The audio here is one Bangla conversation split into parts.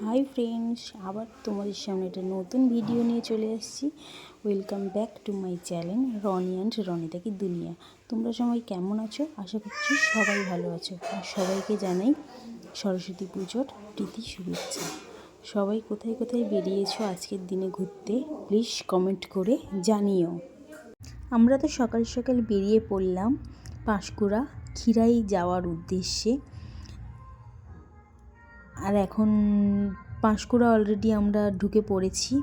হাই ফ্রেন্ডস, আবার তোমাদের সামনে একটা নতুন ভিডিও নিয়ে চলে এসেছি। Welcome back to my channel Roni and Ronita কি দুনিয়া। তোমরা সবাই কেমন আছো? আশা করছি সবাই ভালো আছো। আর সবাইকে জানাই সরস্বতী পুজোর প্রীতি শুভেচ্ছা। সবাই কোথায় কোথায় বেরিয়েছো আজকের দিনে ঘুরতে, প্লিজ কমেন্ট করে জানিও। আমরা তো সকাল সকাল বেরিয়ে পড়লাম পাঁশকুড়া খিরাই যাওয়ার উদ্দেশ্যে। আর এখন পাঁশকুড়া অলরেডি আমরা ঢুকে পড়েছি।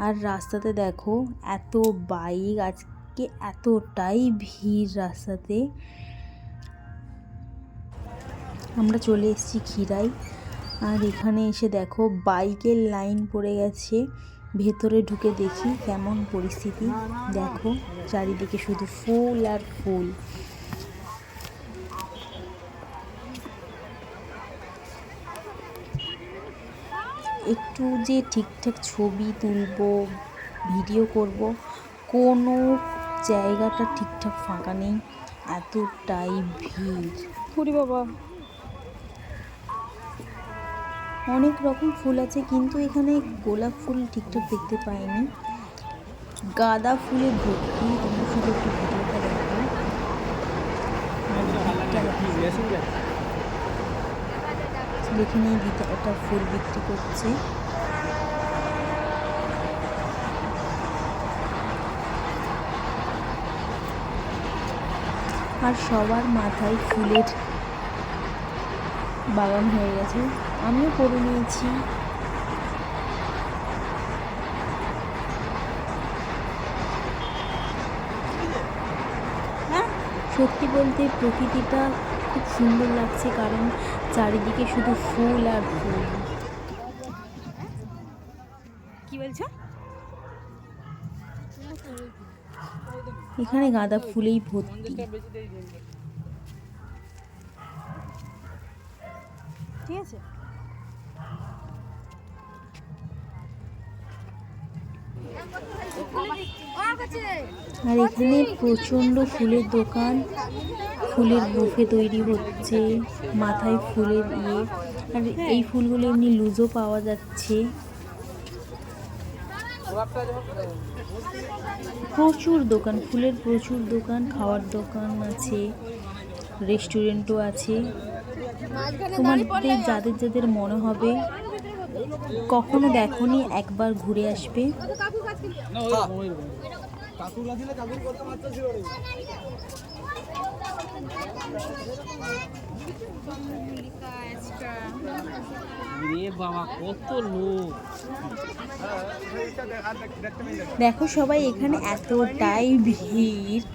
আর রাস্তাতে দেখো এত বাইক, আজকে এতটাই ভিড় রাস্তাতে। আমরা চলে এসেছি খিরাই। আর এখানে এসে দেখো বাইকের লাইন পড়ে গেছে। ভেতরে ঢুকে দেখি কেমন পরিস্থিতি। দেখো চারিদিকে শুধু ফুল আর ফুল। একটু যে ঠিকঠাক ছবি তুলবো, ভিডিও করব, কোনো জায়গাটা ঠিকঠাক ফাঁকা নেই, এতটাই ভিড়। ওরে বাবা, অনেক রকম ফুল আছে কিন্তু এখানে গোলাপ ফুল ঠিকঠাক দেখতে পাইনি। গাঁদা ফুলে ভর্তি। তোমরা শুধু একটু ভিডিওটা দেখো। দেখে নিয়ে দিতে একটা ফুল বিক্রি করছে। আর সবার মাথায় ফুলের বাগান হয়ে গেছে, আমিও করে নিয়েছি। সত্যি বলতে প্রকৃতিটা খুব সুন্দর লাগছে, কারণ চারিদিকে শুধু ফুল আর ফুল। কি বলছো? এখানে গাঁদা ফুলেই ভর্তি। ঠিক আছে। আর এখানে প্রচণ্ড ফুলের দোকান, ফুলের বুফে তৈরি হচ্ছে, মাথায় ফুলের ইয়ে। আর এই ফুলগুলো এমনি লুজও পাওয়া যাচ্ছে। প্রচুর দোকান, ফুলের প্রচুর দোকান, খাওয়ার দোকান আছে, রেস্টুরেন্টও আছে। তোমাদের যাদের যাদের মনে হবে কখনো দেখোনি, একবার ঘুরে আসবে। দেখো সবাই এখানে এতটাই ভিড়।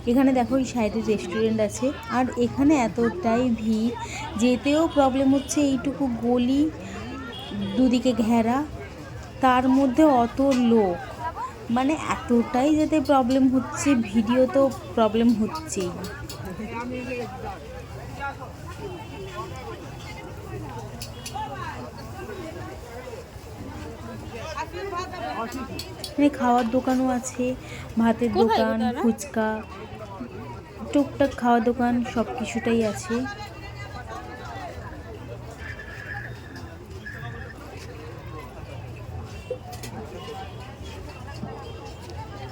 এখানে দেখো এই সাইডে রেস্টুরেন্ট আছে, আর এখানে এতটাই ভিড়, যেতেও প্রবলেম হচ্ছে। এইটুকু গলি, দুদিকে ঘেরা, তার মধ্যে অত লোক, মানে এতটাই যেতে প্রবলেম হচ্ছে। ভিডিও তো প্রবলেম হচ্ছেই। এখানে খাওয়ার দোকানও আছে, ভাতের দোকান, ফুচকা, টুকটাক খাওয়ার দোকান, সব কিছুটাই আছে।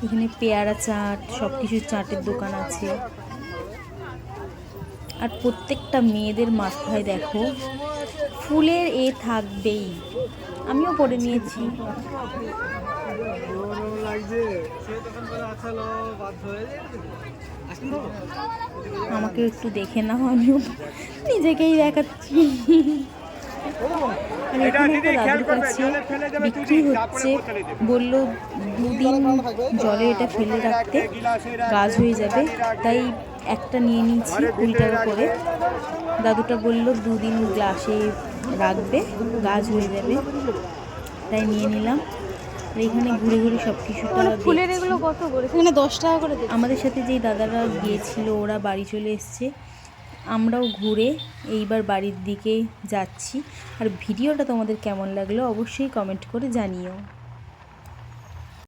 এখানে পেয়ারা চাট, সব কিছু চাটের দোকান আছে। আর প্রত্যেকটা মেয়েদের মাথায় দেখো ফুলের এ থাকবেই। আমিও করে নিয়েছি। আমাকে একটু দেখে নাও, আমিও নিজেকেই দেখাচ্ছি। আর এখানে একটা দাদুর কাছে বিক্রি হচ্ছে, বললো 2 দিন জলে এটা ফেলে রাখতে গাছ হয়ে যাবে, তাই একটা নিয়ে নিয়েছি 20 টাকা করে। দাদুটা বললো 2 দিন গ্লাসে রাখবে, গাছ হয়ে যাবে, তাই নিয়ে নিলাম। আর এখানে ঘুরে ঘুরে সব কিছুটা ফুলের এগুলো কত করে? এখানে 10 টাকা করে। আমাদের সাথে যেই দাদারা গিয়েছিল ওরা বাড়ি চলে এসছে, আমরাও ঘুরে এইবার বাড়ির দিকে যাচ্ছি। আর ভিডিওটা তোমাদের কেমন লাগলো অবশ্যই কমেন্ট করে জানিও।